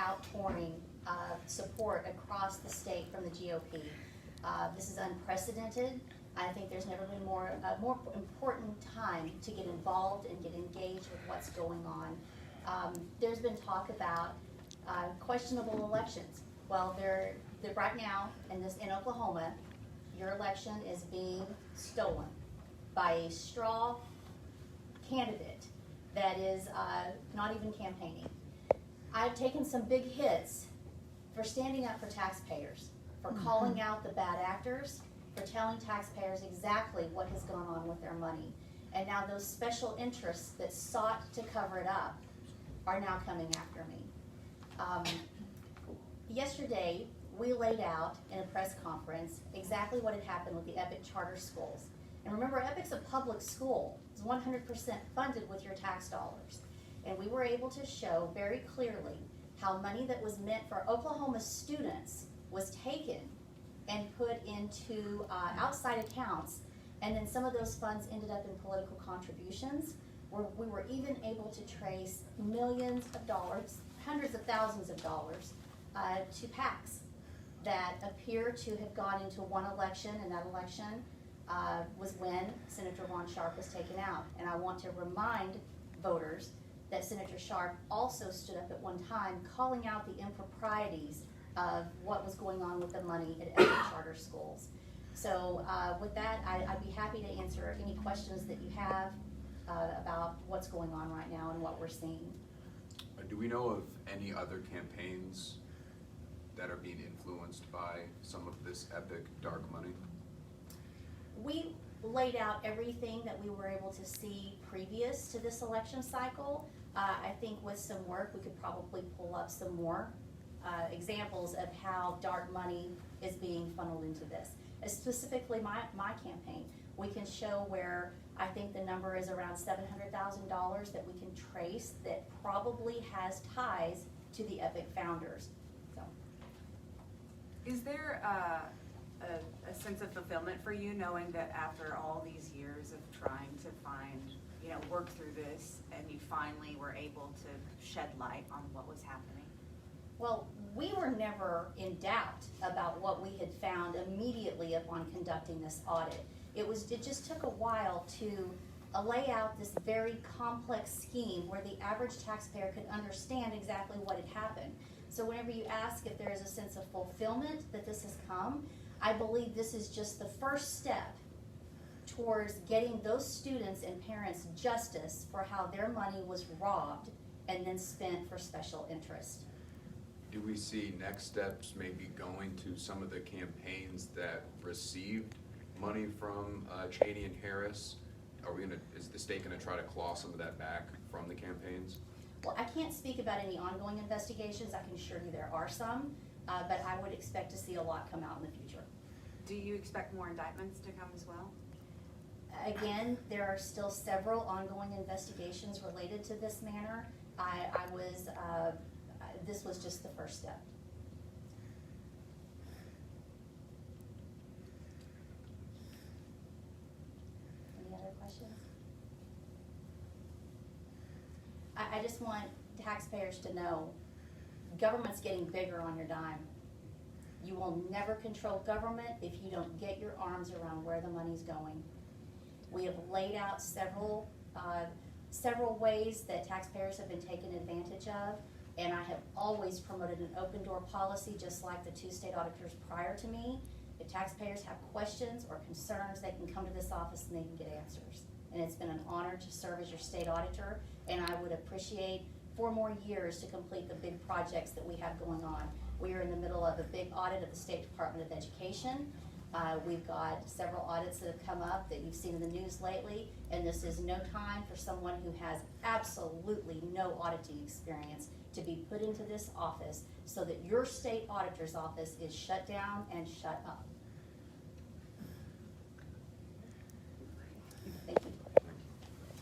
outpouring of support across the state from the GOP. This is unprecedented. I think there's never been a more important time to get involved and get engaged with what's going on. There's been talk about questionable elections. Well, right now in Oklahoma, your election is being stolen by a straw candidate that is not even campaigning. I've taken some big hits for standing up for taxpayers, for calling out the bad actors, for telling taxpayers exactly what has gone on with their money. And now those special interests that sought to cover it up are now coming after me. Yesterday, we laid out in a press conference exactly what had happened with the EPIC charter schools. And remember, EPIC's a public school. It's 100% funded with your tax dollars. And we were able to show very clearly how money that was meant for Oklahoma students was taken and put into outside accounts, and then some of those funds ended up in political contributions, where we were even able to trace millions of dollars, hundreds of thousands of dollars, to PACs that appear to have gone into one election, and that election was when Senator Ron Sharp was taken out. And I want to remind voters that Senator Sharp also stood up at one time calling out the improprieties of what was going on with the money at EPIC charter schools. So with that, I'd be happy to answer any questions that you have about what's going on right now and what we're seeing. Do we know of any other campaigns that are being influenced by some of this EPIC dark money? We laid out everything that we were able to see previous to this election cycle. I think with some work, we could probably pull up some more examples of how dark money is being funneled into this. Specifically my campaign, we can show where I think the number is around $700,000 that we can trace that probably has ties to the EPIC founders. So, is there a sense of fulfillment for you knowing that after all these years of trying to find, work through this, and you finally were able to shed light on what was happening? Well, we were never in doubt about what we had found immediately upon conducting this audit. It just took a while to lay out this very complex scheme where the average taxpayer could understand exactly what had happened. So whenever you ask if there is a sense of fulfillment that this has come, I believe this is just the first step towards getting those students and parents justice for how their money was robbed and then spent for special interest. Do we see next steps maybe going to some of the campaigns that received money from Cheney and Harris? Is the state gonna try to claw some of that back from the campaigns? Well, I can't speak about any ongoing investigations. I can assure you there are some, but I would expect to see a lot come out in the future. Do you expect more indictments to come as well? Again, there are still several ongoing investigations related to this matter. This was just the first step. Any other questions? I just want taxpayers to know government's getting bigger on your dime. You will never control government if you don't get your arms around where the money's going. We have laid out several ways that taxpayers have been taken advantage of, and I have always promoted an open door policy, just like the two state auditors prior to me. If taxpayers have questions or concerns, they can come to this office and they can get answers. And it's been an honor to serve as your state auditor, and I would appreciate 4 more years to complete the big projects that we have going on. We are in the middle of a big audit of the State Department of Education. We've got several audits that have come up that you've seen in the news lately, and this is no time for someone who has absolutely no auditing experience to be put into this office so that your state auditor's office is shut down and shut up.